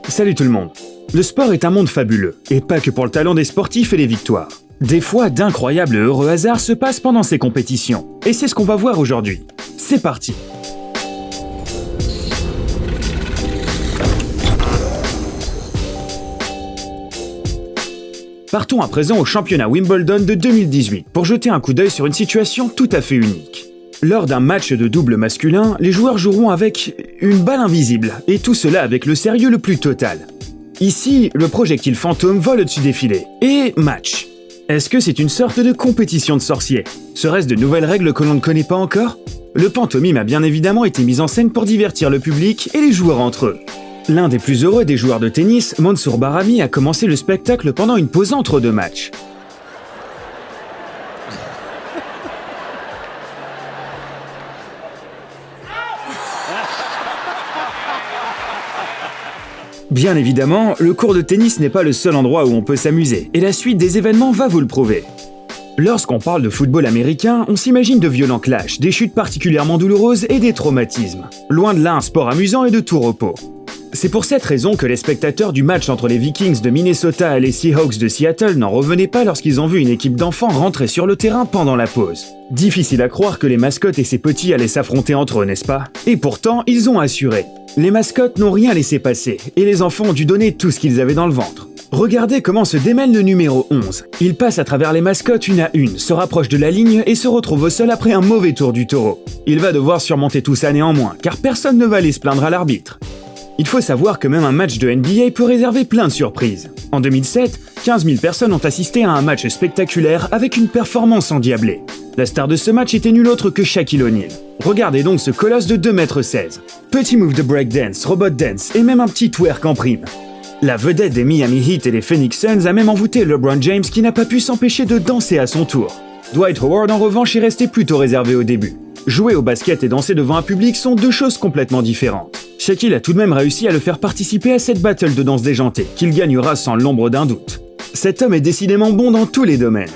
Salut tout le monde. Le sport est un monde fabuleux, et pas que pour le talent des sportifs et les victoires. Des fois, d'incroyables et heureux hasards se passent pendant ces compétitions, et c'est ce qu'on va voir aujourd'hui. C'est parti. Partons à présent au championnat Wimbledon de 2018 pour jeter un coup d'œil sur une situation tout à fait unique. Lors d'un match de double masculin, les joueurs joueront avec une balle invisible, et tout cela avec le sérieux le plus total. Ici, le projectile fantôme vole au-dessus des filets, et match. Est-ce que c'est une sorte de compétition de sorciers? Serait-ce de nouvelles règles que l'on ne connaît pas encore? Le pantomime a bien évidemment été mis en scène pour divertir le public et les joueurs entre eux. L'un des plus heureux des joueurs de tennis, Mansour Bahrami, a commencé le spectacle pendant une pause entre deux matchs. Bien évidemment, le court de tennis n'est pas le seul endroit où on peut s'amuser, et la suite des événements va vous le prouver. Lorsqu'on parle de football américain, on s'imagine de violents clashs, des chutes particulièrement douloureuses et des traumatismes. Loin de là un sport amusant et de tout repos. C'est pour cette raison que les spectateurs du match entre les Vikings de Minnesota et les Seahawks de Seattle n'en revenaient pas lorsqu'ils ont vu une équipe d'enfants rentrer sur le terrain pendant la pause. Difficile à croire que les mascottes et ces petits allaient s'affronter entre eux, n'est-ce pas? Et pourtant, ils ont assuré. Les mascottes n'ont rien laissé passer, et les enfants ont dû donner tout ce qu'ils avaient dans le ventre. Regardez comment se démène le numéro 11. Il passe à travers les mascottes une à une, se rapproche de la ligne et se retrouve au sol après un mauvais tour du taureau. Il va devoir surmonter tout ça néanmoins, car personne ne va aller se plaindre à l'arbitre. Il faut savoir que même un match de NBA peut réserver plein de surprises. En 2007, 15 000 personnes ont assisté à un match spectaculaire avec une performance endiablée. La star de ce match était nulle autre que Shaquille O'Neal. Regardez donc ce colosse de 2,16 m. Petit move de breakdance, robot dance et même un petit twerk en prime. La vedette des Miami Heat et des Phoenix Suns a même envoûté LeBron James qui n'a pas pu s'empêcher de danser à son tour. Dwight Howard en revanche est resté plutôt réservé au début. Jouer au basket et danser devant un public sont deux choses complètement différentes. Shaquille a tout de même réussi à le faire participer à cette battle de danse déjantée, qu'il gagnera sans l'ombre d'un doute. Cet homme est décidément bon dans tous les domaines.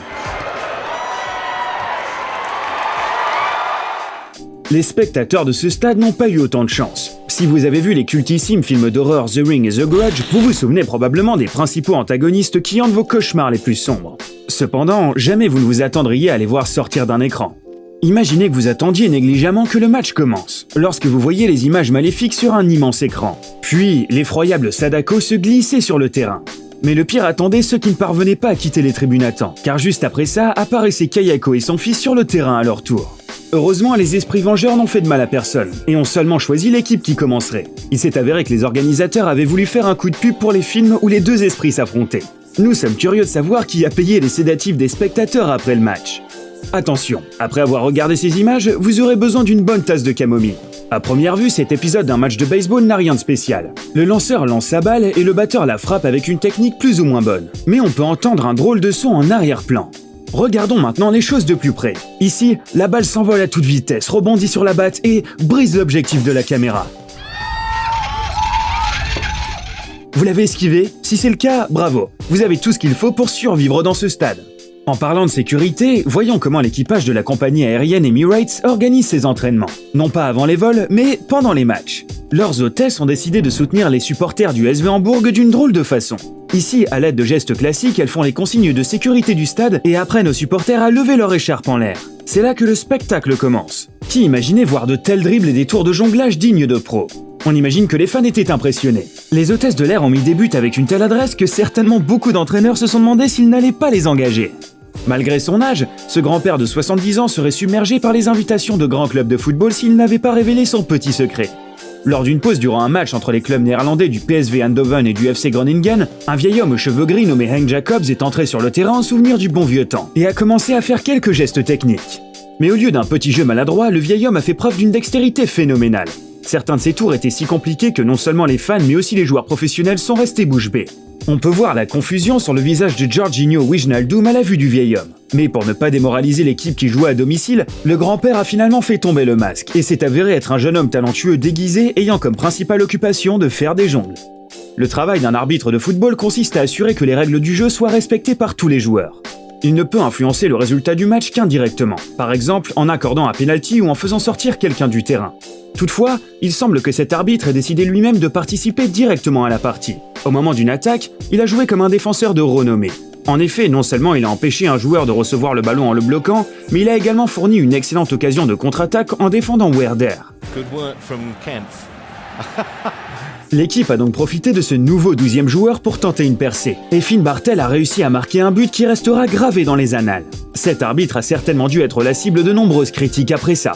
Les spectateurs de ce stade n'ont pas eu autant de chance. Si vous avez vu les cultissimes films d'horreur The Ring et The Grudge, vous vous souvenez probablement des principaux antagonistes qui hantent vos cauchemars les plus sombres. Cependant, jamais vous ne vous attendriez à les voir sortir d'un écran. Imaginez que vous attendiez négligemment que le match commence, lorsque vous voyez les images maléfiques sur un immense écran. Puis, l'effroyable Sadako se glissait sur le terrain. Mais le pire attendait ceux qui ne parvenaient pas à quitter les tribunes à temps, car juste après ça, apparaissaient Kayako et son fils sur le terrain à leur tour. Heureusement, les esprits vengeurs n'ont fait de mal à personne, et ont seulement choisi l'équipe qui commencerait. Il s'est avéré que les organisateurs avaient voulu faire un coup de pub pour les films où les deux esprits s'affrontaient. Nous sommes curieux de savoir qui a payé les sédatifs des spectateurs après le match. Attention, après avoir regardé ces images, vous aurez besoin d'une bonne tasse de camomille. À première vue, cet épisode d'un match de baseball n'a rien de spécial. Le lanceur lance sa balle et le batteur la frappe avec une technique plus ou moins bonne. Mais on peut entendre un drôle de son en arrière-plan. Regardons maintenant les choses de plus près. Ici, la balle s'envole à toute vitesse, rebondit sur la batte et brise l'objectif de la caméra. Vous l'avez esquivé? Si c'est le cas, bravo. Vous avez tout ce qu'il faut pour survivre dans ce stade. En parlant de sécurité, voyons comment l'équipage de la compagnie aérienne Emirates organise ses entraînements. Non pas avant les vols, mais pendant les matchs. Leurs hôtesses ont décidé de soutenir les supporters du SV Hambourg d'une drôle de façon. Ici, à l'aide de gestes classiques, elles font les consignes de sécurité du stade et apprennent aux supporters à lever leur écharpe en l'air. C'est là que le spectacle commence. Qui imaginait voir de tels dribbles et des tours de jonglage dignes de pros? On imagine que les fans étaient impressionnés. Les hôtesses de l'air ont mis des buts avec une telle adresse que certainement beaucoup d'entraîneurs se sont demandé s'ils n'allaient pas les engager. Malgré son âge, ce grand-père de 70 ans serait submergé par les invitations de grands clubs de football s'il n'avait pas révélé son petit secret. Lors d'une pause durant un match entre les clubs néerlandais du PSV Eindhoven et du FC Groningen, un vieil homme aux cheveux gris nommé Hank Jacobs est entré sur le terrain en souvenir du bon vieux temps et a commencé à faire quelques gestes techniques. Mais au lieu d'un petit jeu maladroit, le vieil homme a fait preuve d'une dextérité phénoménale. Certains de ses tours étaient si compliqués que non seulement les fans mais aussi les joueurs professionnels sont restés bouche bée. On peut voir la confusion sur le visage de Jorginho Wijnaldum à la vue du vieil homme. Mais pour ne pas démoraliser l'équipe qui jouait à domicile, le grand-père a finalement fait tomber le masque et s'est avéré être un jeune homme talentueux déguisé ayant comme principale occupation de faire des jongles. Le travail d'un arbitre de football consiste à assurer que les règles du jeu soient respectées par tous les joueurs. Il ne peut influencer le résultat du match qu'indirectement, par exemple en accordant un penalty ou en faisant sortir quelqu'un du terrain. Toutefois, il semble que cet arbitre ait décidé lui-même de participer directement à la partie. Au moment d'une attaque, il a joué comme un défenseur de renommée. En effet, non seulement il a empêché un joueur de recevoir le ballon en le bloquant, mais il a également fourni une excellente occasion de contre-attaque en défendant Werder. Good work from Kempf. L'équipe a donc profité de ce nouveau 12e joueur pour tenter une percée, et Finn Bartel a réussi à marquer un but qui restera gravé dans les annales. Cet arbitre a certainement dû être la cible de nombreuses critiques après ça.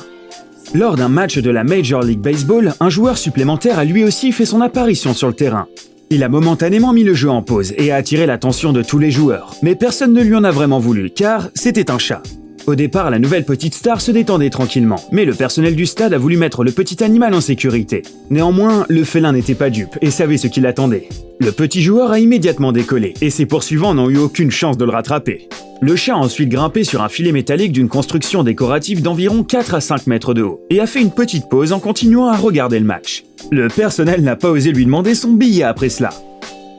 Lors d'un match de la Major League Baseball, un joueur supplémentaire a lui aussi fait son apparition sur le terrain. Il a momentanément mis le jeu en pause et a attiré l'attention de tous les joueurs, mais personne ne lui en a vraiment voulu, car c'était un chat. Au départ, la nouvelle petite star se détendait tranquillement, mais le personnel du stade a voulu mettre le petit animal en sécurité. Néanmoins, le félin n'était pas dupe et savait ce qui l'attendait. Le petit joueur a immédiatement décollé, et ses poursuivants n'ont eu aucune chance de le rattraper. Le chat a ensuite grimpé sur un filet métallique d'une construction décorative d'environ 4 à 5 mètres de haut, et a fait une petite pause en continuant à regarder le match. Le personnel n'a pas osé lui demander son billet après cela.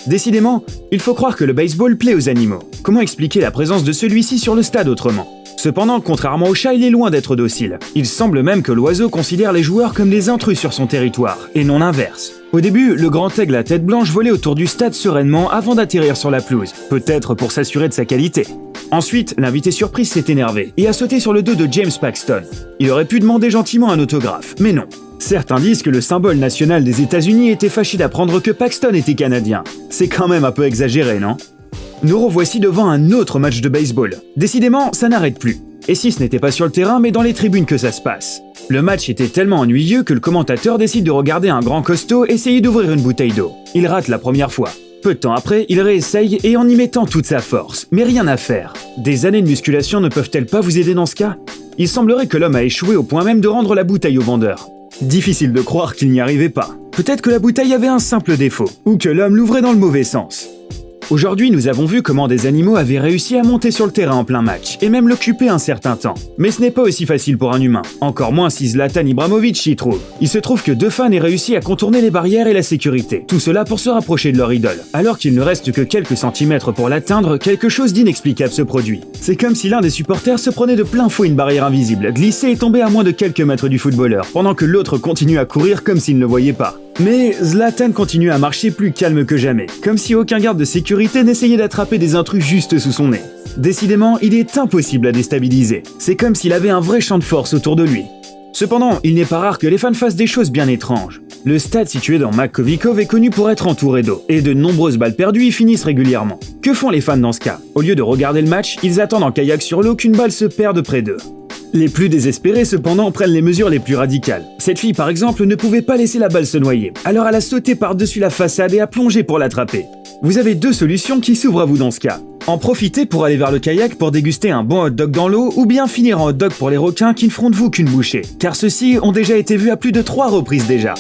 Décidément, il faut croire que le baseball plaît aux animaux. Comment expliquer la présence de celui-ci sur le stade autrement ? Cependant, contrairement au chat, il est loin d'être docile. Il semble même que l'oiseau considère les joueurs comme des intrus sur son territoire, et non l'inverse. Au début, le grand aigle à tête blanche volait autour du stade sereinement avant d'atterrir sur la pelouse, peut-être pour s'assurer de sa qualité. Ensuite, l'invité surprise s'est énervé et a sauté sur le dos de James Paxton. Il aurait pu demander gentiment un autographe, mais non. Certains disent que le symbole national des États-Unis était fâché d'apprendre que Paxton était canadien. C'est quand même un peu exagéré, non ? Nous revoici devant un autre match de baseball. Décidément, ça n'arrête plus. Et si ce n'était pas sur le terrain, mais dans les tribunes que ça se passe. Le match était tellement ennuyeux que le commentateur décide de regarder un grand costaud essayer d'ouvrir une bouteille d'eau. Il rate la première fois. Peu de temps après, il réessaye et en y mettant toute sa force. Mais rien à faire. Des années de musculation ne peuvent-elles pas vous aider dans ce cas ? Il semblerait que l'homme a échoué au point même de rendre la bouteille au vendeur. Difficile de croire qu'il n'y arrivait pas. Peut-être que la bouteille avait un simple défaut, ou que l'homme l'ouvrait dans le mauvais sens. Aujourd'hui, nous avons vu comment des animaux avaient réussi à monter sur le terrain en plein match, et même l'occuper un certain temps. Mais ce n'est pas aussi facile pour un humain, encore moins si Zlatan Ibrahimovic s'y trouve. Il se trouve que deux fans aient réussi à contourner les barrières et la sécurité, tout cela pour se rapprocher de leur idole. Alors qu'il ne reste que quelques centimètres pour l'atteindre, quelque chose d'inexplicable se produit. C'est comme si l'un des supporters se prenait de plein fouet une barrière invisible, glissait et tombait à moins de quelques mètres du footballeur, pendant que l'autre continue à courir comme s'il ne le voyait pas. Mais Zlatan continue à marcher plus calme que jamais, comme si aucun garde de sécurité n'essayait d'attraper des intrus juste sous son nez. Décidément, il est impossible à déstabiliser. C'est comme s'il avait un vrai champ de force autour de lui. Cependant, il n'est pas rare que les fans fassent des choses bien étranges. Le stade situé dans Makovikov est connu pour être entouré d'eau, et de nombreuses balles perdues y finissent régulièrement. Que font les fans dans ce cas ? Au lieu de regarder le match, ils attendent en kayak sur l'eau qu'une balle se perde près d'eux. Les plus désespérés, cependant, prennent les mesures les plus radicales. Cette fille, par exemple, ne pouvait pas laisser la balle se noyer, alors elle a sauté par-dessus la façade et a plongé pour l'attraper. Vous avez deux solutions qui s'ouvrent à vous dans ce cas. En profiter pour aller vers le kayak pour déguster un bon hot dog dans l'eau, ou bien finir en hot dog pour les requins qui ne feront de vous qu'une bouchée, car ceux-ci ont déjà été vus à plus de 3 reprises déjà.